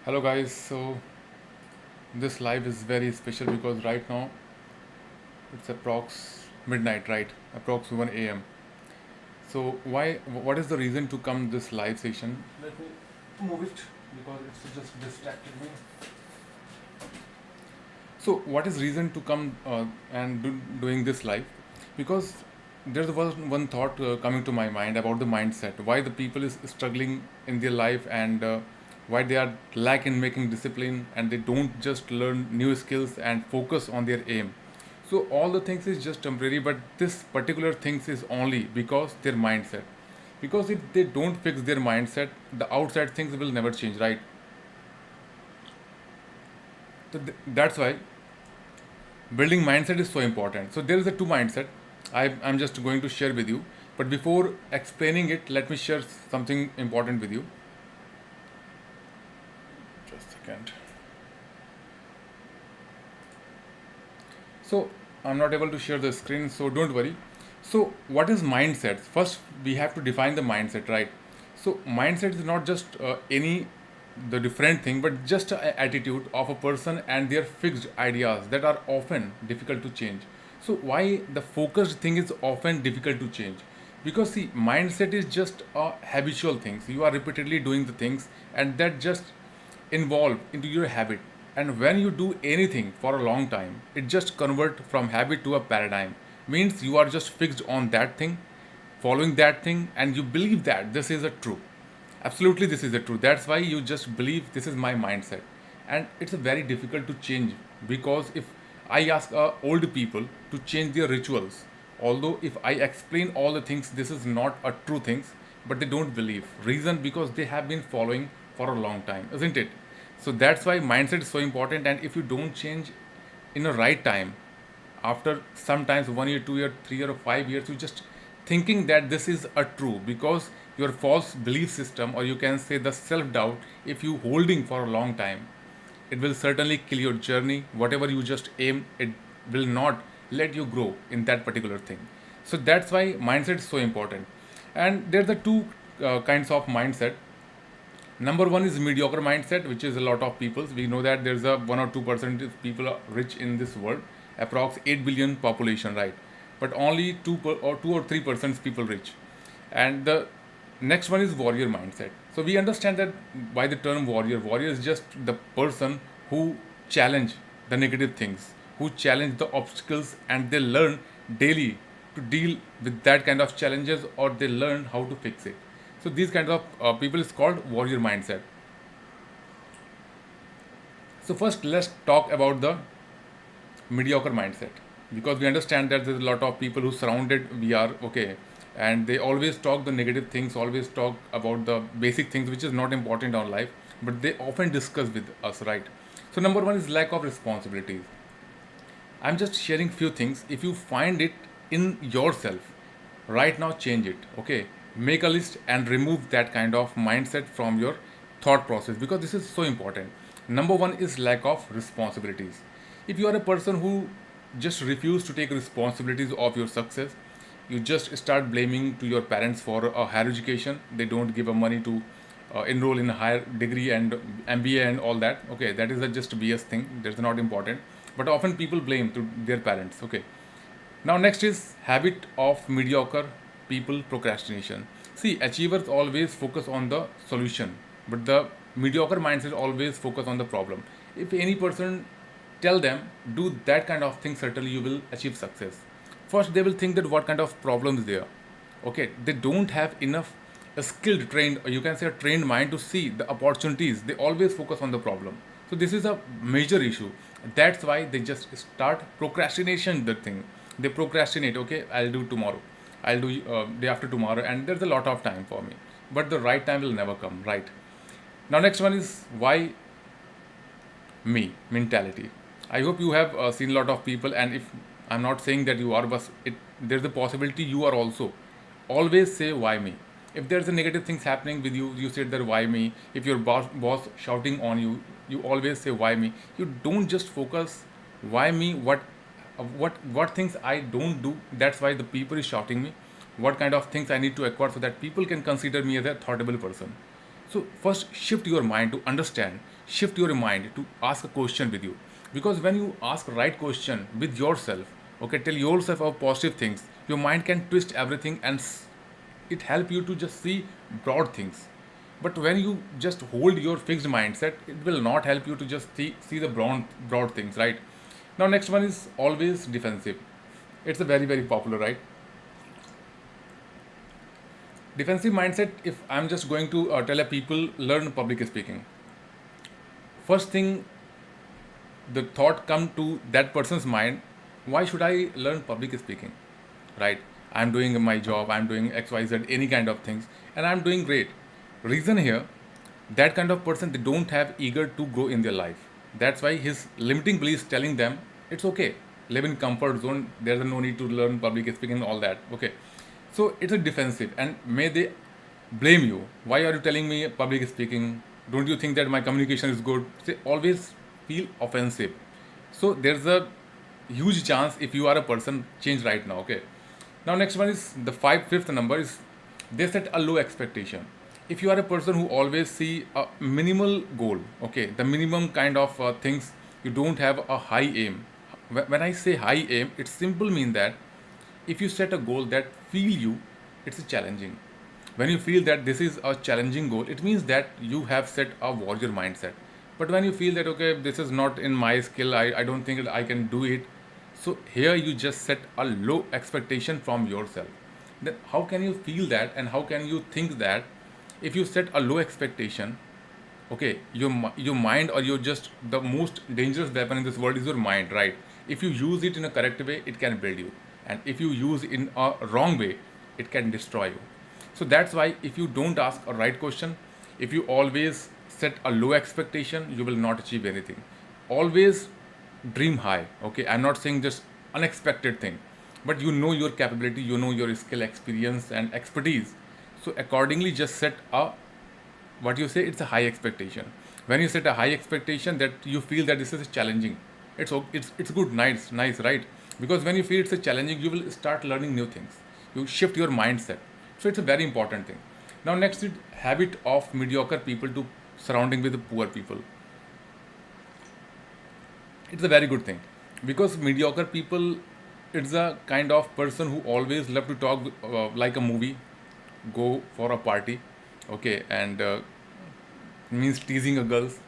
Hello guys, so this live is very special because right now it's approx midnight, right? Approx 1 a.m. So what is the reason to come this live session? Let me move it because it's just distracted me. So what is reason to come doing this live? Because there's one thought coming to my mind about the mindset. Why the people is struggling in their life and why they are lack in making discipline and they don't just learn new skills and focus on their aim. So all the things is just temporary, but this particular things is only because their mindset. Because if they don't fix their mindset, the outside things will never change, right? So that's why building mindset is so important. So there is a two mindset I'm just going to share with you. But before explaining it, let me share something important with you. Just a second. So I'm not able to share the screen, so don't worry. So what is mindset? First, we have to define the mindset, right? So mindset is not just any the different thing, but just an attitude of a person and their fixed ideas that are often difficult to change. So why the focused thing is often difficult to change? Because see, mindset is just a habitual things. You are repeatedly doing the things, and that just involve into your habit. And when you do anything for a long time, it just convert from habit to a paradigm. Means you are just fixed on that thing, following that thing, and you believe that this is a true. Absolutely, this is the truth. That's why you just believe this is my mindset, and it's very difficult to change. Because if I ask old people to change their rituals, although if I explain all the things, this is not a true things, but they don't believe. Reason because they have been following for a long time, isn't it? So that's why mindset is so important. And if you don't change in the right time, after sometimes 1 year, 2 year, 3 year, or 5 years, you just thinking that this is a true because your false belief system, or you can say the self doubt, if you holding for a long time, it will certainly kill your journey. Whatever you just aim, it will not let you grow in that particular thing. So that's why mindset is so important. And there's the two kinds of mindset. Number one is mediocre mindset, which is a lot of people. We know that there's a 1 or 2% of people are rich in this world, approx 8 billion population, right? But only 2 or 3% people rich. And the next one is warrior mindset. So we understand that by the term warrior, warrior is just the person who challenge the negative things, who challenge the obstacles, and they learn daily to deal with that kind of challenges, or they learn how to fix it. So these kinds of people is called warrior mindset. So first, let's talk about the mediocre mindset, because we understand that there's a lot of people who surrounded we are, okay, and they always talk the negative things, always talk about the basic things which is not important in our life, but they often discuss with us, right? So number one is lack of responsibilities. I'm just sharing few things. If you find it in yourself right now, change it. Okay, make a list and remove that kind of mindset from your thought process, because this is so important. Number one is lack of responsibilities. If you are a person who just refuse to take responsibilities of your success, you just start blaming to your parents for a higher education. They don't give a money to enroll in a higher degree and MBA and all that. Okay, that is a just BS thing. That's not important. But often people blame to their parents. Okay. Now next is habit of mediocre people, procrastination. See, achievers always focus on the solution, but the mediocre mindset always focus on the problem. If any person tell them do that kind of thing, certainly you will achieve success. First, they will think that what kind of problem is there. Okay, they don't have enough a skilled, trained, or you can say a trained mind to see the opportunities. They always focus on the problem. So this is a major issue. That's why they just start procrastination. The thing they procrastinate. Okay, I'll do tomorrow. I'll do day after tomorrow, and there's a lot of time for me. But the right time will never come. Right now, next one is why me mentality. I hope you have seen a lot of people, and if I'm not saying that you are, but there's a possibility you are also. Always say why me. If there's a negative things happening with you, you said that why me. If your boss shouting on you, you always say why me. You don't just focus why me. What things I don't do. That's why the people is shouting me. What kind of things I need to acquire so that people can consider me as a thoughtable person. So first shift your mind to understand, shift your mind to ask a question with you. Because when you ask right question with yourself, okay, tell yourself of positive things, your mind can twist everything and it help you to just see broad things. But when you just hold your fixed mindset, it will not help you to just see the broad things, right? Now next one is always defensive. It's a very popular, right? Defensive mindset, if I'm just going to tell a people learn public speaking, first thing the thought come to that person's mind, why should I learn public speaking, right? I'm doing my job, I'm doing xyz any kind of things, and I'm doing great. Reason here, that kind of person, they don't have eager to grow in their life. That's why his limiting beliefs telling them it's okay, live in comfort zone, there's no need to learn public speaking and all that, okay. So it's a defensive, and may they blame you, why are you telling me public speaking, don't you think that my communication is good? They always feel offensive. So there's a huge chance if you are a person change right now, okay. Now next one is the fifth number is, they set a low expectation. If you are a person who always see a minimal goal, okay, the minimum kind of things, you don't have a high aim. When I say high aim, it simple mean that if you set a goal that feel you, it's challenging. When you feel that this is a challenging goal, it means that you have set a warrior mindset. But when you feel that okay, this is not in my skill, I don't think that I can do it, so here you just set a low expectation from yourself. Then how can you feel that, and how can you think that if you set a low expectation? Okay, your mind, or your just the most dangerous weapon in this world is your mind, right? If you use it in a correct way, it can build you, and if you use in a wrong way, it can destroy you. So that's why if you don't ask a right question, if you always set a low expectation, you will not achieve anything. Always dream high, okay. I'm not saying just unexpected thing, but you know your capability, you know your skill, experience and expertise. So accordingly just set a, what you say, it's a high expectation. When you set a high expectation that you feel that this is challenging, it's good, nice, right? Because when you feel it's a challenging, you will start learning new things, you shift your mindset. So it's a very important thing. Now next is habit of mediocre people to surrounding with the poor people. It's a very good thing, because mediocre people, it's a kind of person who always love to talk like a movie, go for a party, okay, and means teasing a girls,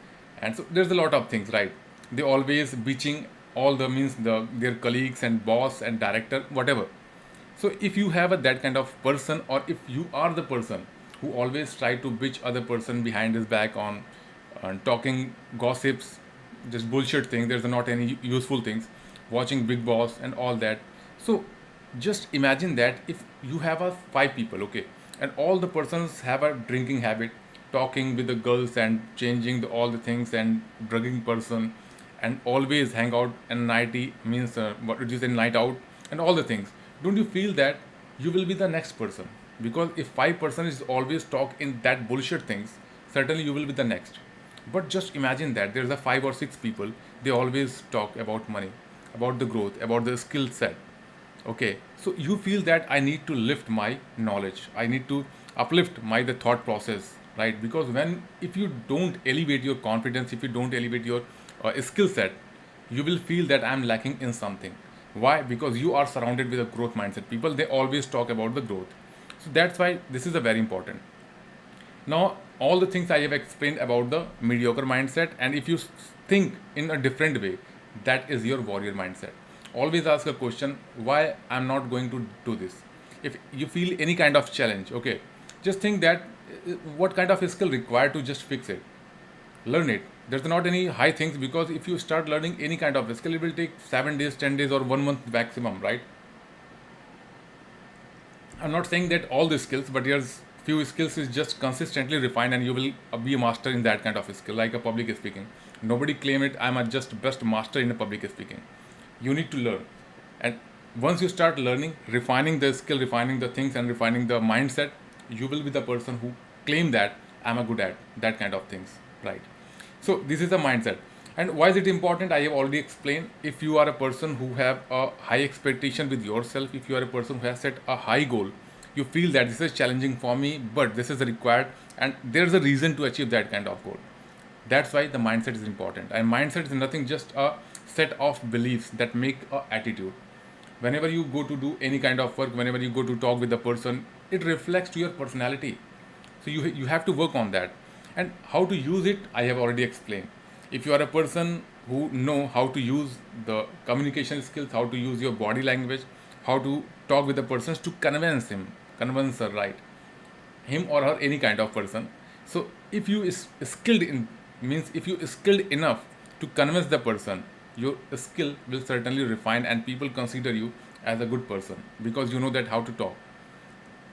and so there's a lot of things, right? They always bitching all the means their colleagues and boss and director, whatever. So if you have that kind of person, or if you are the person who always try to bitch other person behind his back on talking gossips, just bullshit thing, there's not any useful things, watching Big Boss and all that. So just imagine that if you have a five people, okay, and all the persons have a drinking habit, talking with the girls and changing all the things, and drugging person, and always hang out and nighty means what it is a night out and all the things. Don't you feel that you will be the next person? Because if 5% is always talk in that bullshit things, certainly you will be the next. But just imagine that there's a 5 or 6 people, they always talk about money, about the growth, about the skill set, okay. So you feel that I need to lift my knowledge, I need to uplift my the thought process, right? Because when, if you don't elevate your confidence, if you don't elevate your skill set, you will feel that I'm lacking in something. Why? Because you are surrounded with a growth mindset people, they always talk about the growth. So that's why this is a very important. Now all the things I have explained about the mediocre mindset, and if you think in a different way, that is your warrior mindset. Always ask a question, why I'm not going to do this. If you feel any kind of challenge, okay, just think that what kind of skill required to just fix it, learn it. There's not any high things, because if you start learning any kind of skill, it will take 7 days, 10 days or 1 month maximum, right? I'm not saying that all the skills, but there's few skills is just consistently refined, and you will be a master in that kind of skill, like a public speaking. Nobody claim it, I'm a just best master in a public speaking. You need to learn, and once you start learning, refining the skill, refining the things and refining the mindset, you will be the person who claim that I'm a good at that kind of things, right? So this is the mindset. And why is it important? I have already explained. If you are a person who have a high expectation with yourself, if you are a person who has set a high goal, you feel that this is challenging for me, but this is required, and there's a reason to achieve that kind of goal. That's why the mindset is important, and mindset is nothing just a set of beliefs that make a attitude. Whenever you go to do any kind of work, whenever you go to talk with the person, it reflects to your personality. So you have to work on that. And how to use it, I have already explained. If you are a person who know how to use the communication skills, how to use your body language, how to talk with the persons to convince her, right, him or her, any kind of person. So if you is skilled in, means if you is skilled enough to convince the person, your skill will certainly refine and people consider you as a good person because you know that how to talk,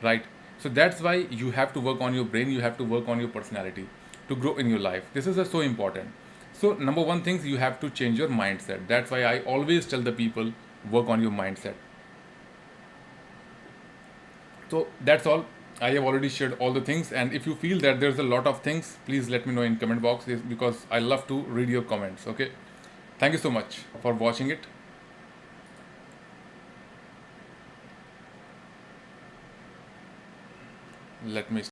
right? So that's why you have to work on your brain, you have to work on your personality to grow in your life. This is so important. So number one things, you have to change your mindset. That's why I always tell the people, work on your mindset. So that's all. I have already shared all the things, and if you feel that there's a lot of things, please let me know in comment box, because I love to read your comments. Okay, thank you so much for watching it. Let me